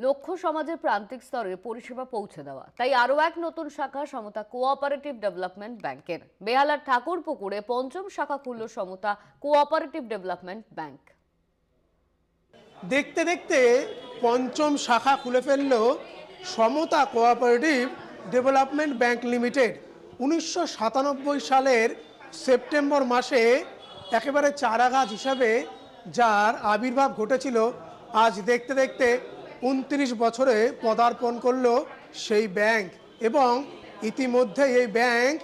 লক্ষ্য সমাজের প্রান্তিক স্তরে পরিষেবা পৌঁছে দেওয়া। তাই আরও এক নতুন শাখা সমতা কোঅপারেটিভ ডেভেলপমেন্ট ব্যাংকের। বেহালার ঠাকুরপুকুরে পঞ্চম শাখা খুলল সমতা কোঅপারেটিভ ডেভেলপমেন্ট ব্যাংক। দেখতে দেখতে পঞ্চম শাখা খুলে ফেলল সমতা কোঅপারেটিভ ডেভেলপমেন্ট ব্যাংক লিমিটেড। 1997 সালের সেপ্টেম্বর মাসে একেবারে চারাগাছ হিসাবে যার আবির্ভাব ঘটেছিল, আজ দেখতে দেখতে 29 বছরে পদার্পণ করল সেই ব্যাংক। এবং ইতিমধ্যে এই ব্যাংক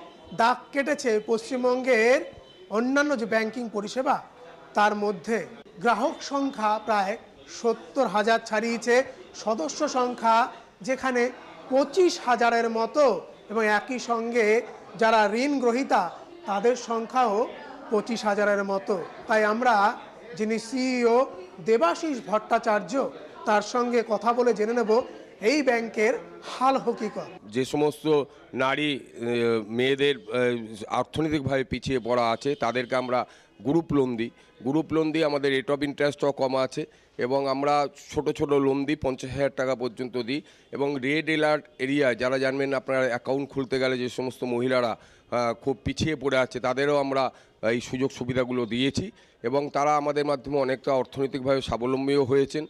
দাগ কেটেছে পশ্চিমবঙ্গের অন্যান্য যে ব্যাংকিং পরিষেবা তার মধ্যে। গ্রাহক সংখ্যা প্রায় 70,000 ছাড়িয়েছে, সদস্য সংখ্যা যেখানে 25,000-এর মতো, এবং একই সঙ্গে যারা ঋণ গ্রহীতা তাদের সংখ্যাও 25,000-এর মতো। তাই আমরা যিনি সিইও দেবাশিস ভট্টাচার্য তার সঙ্গে কথা বলে জেনে নেব এই ব্যাংকের হাল হকিকত। যে সমস্ত নারী মেয়েদের অর্থনৈতিকভাবে পিছিয়ে পড়া আছে তাদেরকে আমরা গ্রুপ লোন দিই। আমাদের রেট অফ ইন্টারেস্টও কম আছে এবং আমরা ছোট লোন দিই, 50,000 টাকা পর্যন্ত দিই। এবং রেড অ্যালার্ট এরিয়া যারা জানবেন, আপনার অ্যাকাউন্ট খুলতে গেলে যে সমস্ত মহিলারা খুব পিছিয়ে পড়ে আছে তাদেরও আমরা এই সুযোগ সুবিধাগুলো দিয়েছি এবং তারা আমাদের মাধ্যমে অনেকটা অর্থনৈতিকভাবে স্বাবলম্বীও হয়েছেন।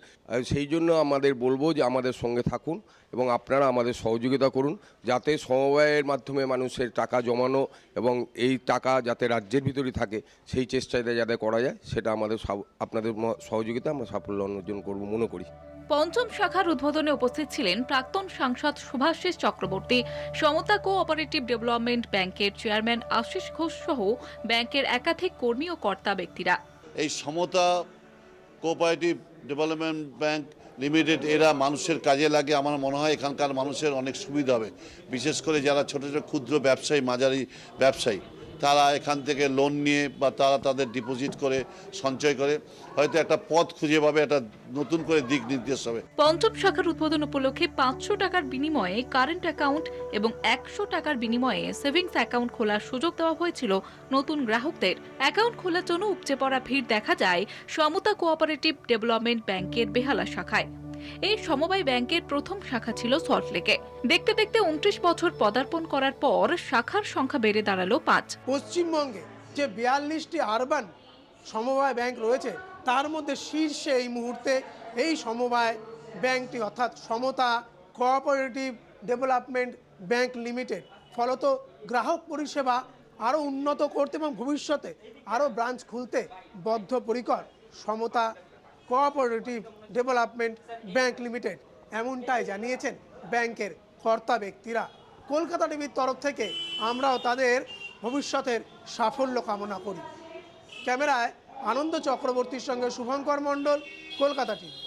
সেই জন্য আমাদের বলবো যে আমাদের সঙ্গে থাকুন এবং আপনারা আমাদের সহযোগিতা করুন, যাতে সমবায়ের মাধ্যমে মানুষের টাকা জমানো এবং এই টাকা যাতে রাজ্যের ভিতরেই থাকে সেই চেষ্টাটা যাতে করা যায়, সেটা আমাদের আপনাদের সহযোগিতা আমরা সাফল্য অর্জন করব মনে করি। পঞ্চম শাখার উদ্বোধনে উপস্থিত ছিলেন প্রাক্তন সাংসদ শুভাশিস চক্রবর্তী, সমতা কোঅপারেটিভ ডেভেলপমেন্ট ব্যাংকের চেয়ারম্যান আশিস ঘোষ সহ ব্যাংকের একাধিক কর্মী ও কর্তা ব্যক্তিরা। এই সমতা কোঅপারেটিভ ডেভেলপমেন্ট ব্যাংক লিমিটেড এরা মানুষের কাজে লাগে। আমার মনে হয় এখানকার মানুষের অনেক সুবিধা হবে, বিশেষ করে যারা ছোট ক্ষুদ্র ব্যবসায়ী, মাঝারি ব্যবসায়ী, তারা এখান থেকে লোন নিয়ে বা তারা তাদের ডিপোজিট করে সঞ্চয় করে হয়তো একটা পথ খুঁজে পাবে, একটা নতুন করে দিক নির্দেশ হবে। পঞ্চম শাখার উদ্বোধন উপলক্ষে 500 টাকার বিনিময়ে কারেন্ট অ্যাকাউন্ট এবং 100 টাকার বিনিময়ে সেভিংস অ্যাকাউন্ট খোলার সুযোগ দেওয়া হয়েছিল নতুন গ্রাহকদের। অ্যাকাউন্ট খোলার জন্য উপচে পড়া ভিড় দেখা যায় সমতা কোঅপারেটিভ ডেভেলপমেন্ট ব্যাংকের বেহালা শাখায়। এই সমবায় ব্যাংকের প্রথম শাখা ছিল সল্টলেকে। দেখতে দেখতে 29 বছর পদার্পণ করার পর শাখার সংখ্যা বেড়ে দাঁড়ালো 5। পশ্চিমবঙ্গে যে 42টি আরবান সমবায় ব্যাংক রয়েছে তার মধ্যে শীর্ষে এই মুহূর্তে এই সমবায় ব্যাংকটি, অর্থাৎ সমতা কোঅপারেটিভ ডেভেলপমেন্ট ব্যাংক লিমিটেড। ফলত গ্রাহক পরিষেবা আরও উন্নত করতে এবং ভবিষ্যতে আরও ব্রাঞ্চ খুলতে বদ্ধপরিকর সমতা কোঅপারেটিভ ডেভেলপমেন্ট ব্যাংক লিমিটেড, এমনটাই জানিয়েছেন ব্যাংকের কর্তা ব্যক্তিরা। কলকাতা টিভির তরফ থেকে আমরাও তাদের ভবিষ্যতের সাফল্য কামনা করি। ক্যামেরায় আনন্দ চক্রবর্তীর সঙ্গে শুভঙ্কর মণ্ডল, কলকাতা টিভি।